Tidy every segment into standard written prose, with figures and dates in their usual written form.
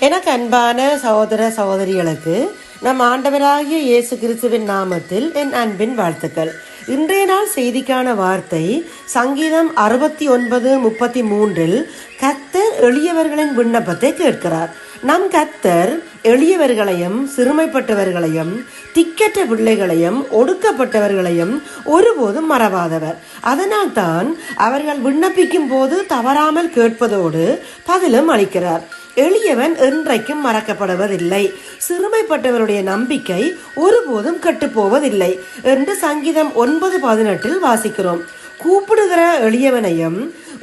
எனக்கு அன்பான சகோதர சகோதரிகளுக்கு நம் ஆண்டவராகிய இயேசு கிறிஸ்துவின் நாமத்தில் என் அன்பின் வாழ்த்துக்கள். இன்றைய நாள் செய்திக்கான வார்த்தை சங்கீதம் 69:33. கர்த்தர் எளியவர்களின் விண்ணப்பத்தை கேட்கிறார். நம் கர்த்தர் எளியவர்களையும் சிறுமைப்பட்டவர்களையும் திக்கற்ற பிள்ளைகளையும் ஒடுக்கப்பட்டவர்களையும் ஒருபோதும் மறவாதவர். அதனால் தான் அவர்கள் விண்ணப்பிக்கும் போது தவறாமல் கேட்பதோடு பதிலும் அளிக்கிறார். எளியவன் என்றைக்கும் மறக்கப்படுவதில்லை, சிறுமைப்பட்டவருடைய நம்பிக்கை ஒருபோதும் கட்டுப்போவதில்லை என்று சங்கீதம் 9:18 வாசிக்கிறோம். கூப்பிடுகிற எளியவனையும்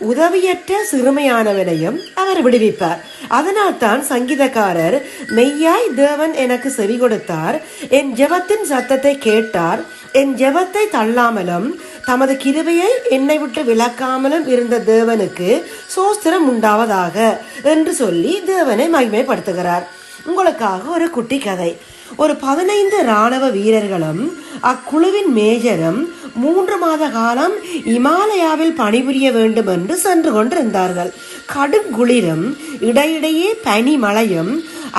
உதவியற்ற சிறுமையானவனையும் அவர் விடுவிப்பார். அதனால் தான் சங்கீதக்காரர், மெய்யாய் தேவன் எனக்கு செவி கொடுத்தார், என் ஜெபத்தின் சத்தத்தை கேட்டார், என் ஜெபத்தை தள்ளாமலும் தமது கிருபையை என்னை விட்டு விலக்காமலும் இருந்த தேவனுக்கு சோஸ்திரம் உண்டாவதாக என்று சொல்லி தேவனை மகிமைப்படுத்துகிறார். உங்களுக்காக ஒரு குட்டி கதை. ஒரு 15 இராணுவ வீரர்களும் அக்குழுவின் மேஜரும் 3 மாத காலம் இமாலயாவில் பணிபுரிய வேண்டும் என்று சென்று கொண்டிருந்தார்கள். கடும் குளிரும் இடையிடையே பனி மழையும்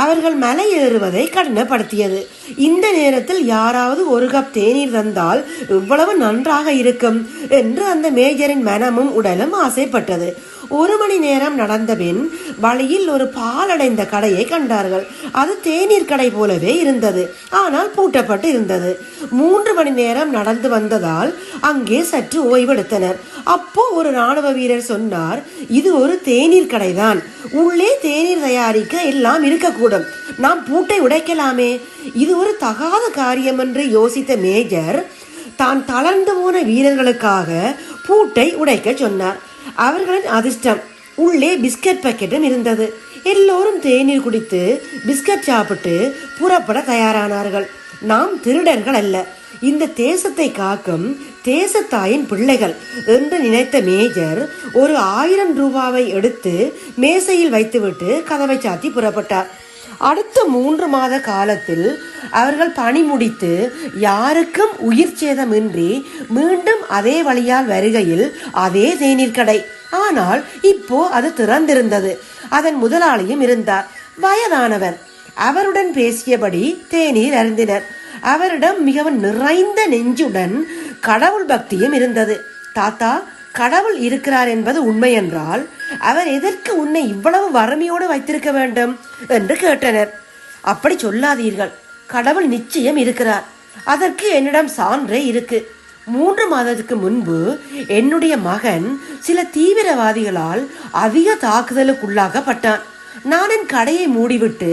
அவர்கள் மலை ஏறுவதை கடினப்படுத்தியது. இந்த நேரத்தில் யாராவது ஒரு கப் தேநீர் தந்தால் இவ்வளவு நன்றாக இருக்கும் என்று அந்த மேஜரின் மனமும் உடலும் ஆசைப்பட்டது. 1 மணி நேரம் நடந்த பின் வழியில் ஒரு பாலடைந்த கடையை கண்டார்கள். அது தேநீர் கடை போலவே இருந்தது, ஆனால் பூட்டப்பட்டு இருந்தது. 3 மணி நேரம் நடந்து வந்ததால் அங்கே சற்று ஓய்வெடுத்தனர். அப்போ ஒரு ராணுவ வீரர் சொன்னார், இது ஒரு தேநீர் கடைதான், உள்ளே தேநீர் தயாரிக்க எல்லாம் இருக்கக்கூடும், நாம் பூட்டை உடைக்கலாமே. இது ஒரு தகாத காரியம் என்று யோசித்த மேஜர் தான் தளர்ந்து போன வீரர்களுக்காக பூட்டை உடைக்க சொன்னார். அவர்களின் அதிர்ஷ்டம், உள்ளே பிஸ்கட் பாக்கெட்டும் இருந்தது. எல்லோரும் தேநீர் குடித்து பிஸ்கட் சாப்பிட்டு புறப்பட தயாரானார்கள். நாம் திருடர்கள் அல்ல, இந்த தேசத்தை காக்கும் தேசத்தாயின் பிள்ளைகள் என்று நினைத்த மேஜர் ஒரு 1000 ரூபாவை எடுத்து மேசையில் வைத்துவிட்டு கதவை சாத்தி புறப்பட்டார். அடுத்த 3 மாத காலத்தில் அவர்கள் பணி முடித்து யாருக்கும் உயிர் சேதமின்றி மீண்டும் அதே வழியால் வருகையில் அதே தேநீர் கடை. ஆனால் இப்போ அது திறந்திருந்தது. அதன் முதலாளியும் இருந்தார், வயதானவர். அவருடன் பேசியபடி தேநீர் அருந்தினர். அவரிடம் மிகவும் நிறைந்த நெஞ்சுடன் கடவுள் பக்தியும் இருந்தது. தாத்தா, கடவுள் இருக்கிறார் என்பது உண்மை என்றால் அவர் எதற்கு உன்னை இவ்வளவு வறுமையோடு வைத்திருக்க வேண்டும் என்று கேட்டனர். அப்படி சொல்லாதீர்கள், கடவுள் நிச்சயம் இருக்கிறார், அதற்கு என்னிடம் சான்றே இருக்கு. 3 மாதத்துக்கு முன்பு என்னுடைய மகன் சில தீவிரவாதிகளால் அதிக தாக்குதலுக்குள்ளாக்கப்பட்டான். நான் என் கடையை மூடிவிட்டு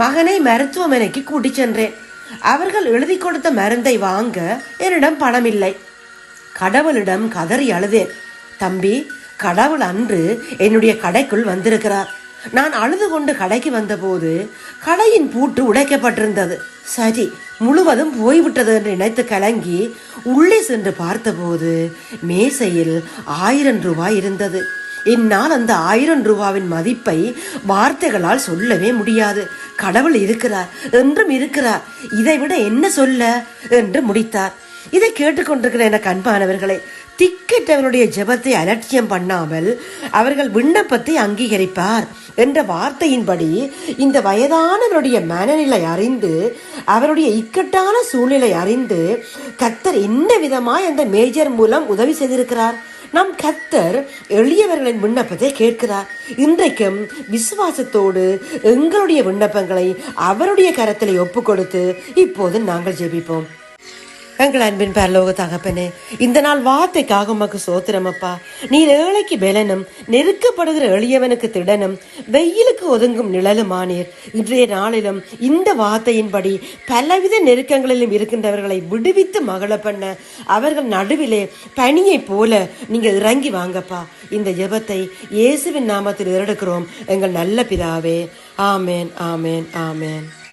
மகனை மருத்துவமனைக்கு கூட்டி சென்றேன். அவர்கள் எழுதி கொடுத்த மருந்தை வாங்க என்னிடம் பணம் இல்லை. கடவுளிடம் கதறி அழுதேன், தம்பி, கடவுள் அன்று என்னுடைய கடைக்குள் வந்திருக்கிறார். நான் அழுது கொண்டு கடைக்கு வந்தபோது கடையின் பூட்டு உடைக்கப்பட்டிருந்தது. சரி, முழுவதும் போய்விட்டது என்று நினைத்து கலங்கி உள்ளே சென்று பார்த்தபோது மேசையில் 1000 ரூபாய் இருந்தது. என்னால் அந்த 1000 ரூபாவின் மதிப்பை வார்த்தைகளால் சொல்லவே முடியாது. கடவுள் இருக்கிறார், என்றும் இருக்கிறார், இதைவிட என்ன சொல்ல என்று முடித்தார். இதை கேட்டுக்கொண்டிருக்கிற எனக்கு அன்பானவர்களை, திக்கற்றவருடைய ஜெபத்தை அலட்சியம் பண்ணாமல் அவர்கள் விண்ணப்பத்தை அங்கீகரிப்பார் என்ற வார்த்தையின்படி இந்த வயதானவருடைய மனநிலை அறிந்து அவருடைய இக்கட்டான சூழ்நிலை அறிந்து கர்த்தர் என்ன விதமாய் அந்த மேஜர் மூலம் உதவி செய்திருக்கிறார். நம் கர்த்தர் எளியவர்களின் விண்ணப்பத்தை கேட்கிறார். இன்றைக்கும் விசுவாசத்தோடு எங்களுடைய விண்ணப்பங்களை அவருடைய கரத்திலே ஒப்பு கொடுத்து இப்போது நாங்கள் ஜெபிப்போம். எங்கள் அன்பின் பரலோக தகப்பனே, இந்த நாள் வார்த்தைக்காக உமக்கு சோத்திரமப்பா. நீர் ஏழைக்கு பலனும் நெருக்கப்படுகிற எளியவனுக்கு திடனும் வெயிலுக்கு ஒதுங்கும் நிழலுமானீர். இன்றைய நாளிலும் இந்த வார்த்தையின்படி பலவித நெருக்கங்களிலும் இருக்கின்றவர்களை விடுவித்து மகள பண்ண அவர்கள் நடுவிலே பனியை போல நீங்க இறங்கி வாங்கப்பா. இந்த ஜெபத்தை இயேசுவின் நாமத்தில் எடுக்கிறோம் எங்கள் நல்ல பிதாவே. ஆமேன், ஆமேன், ஆமேன்.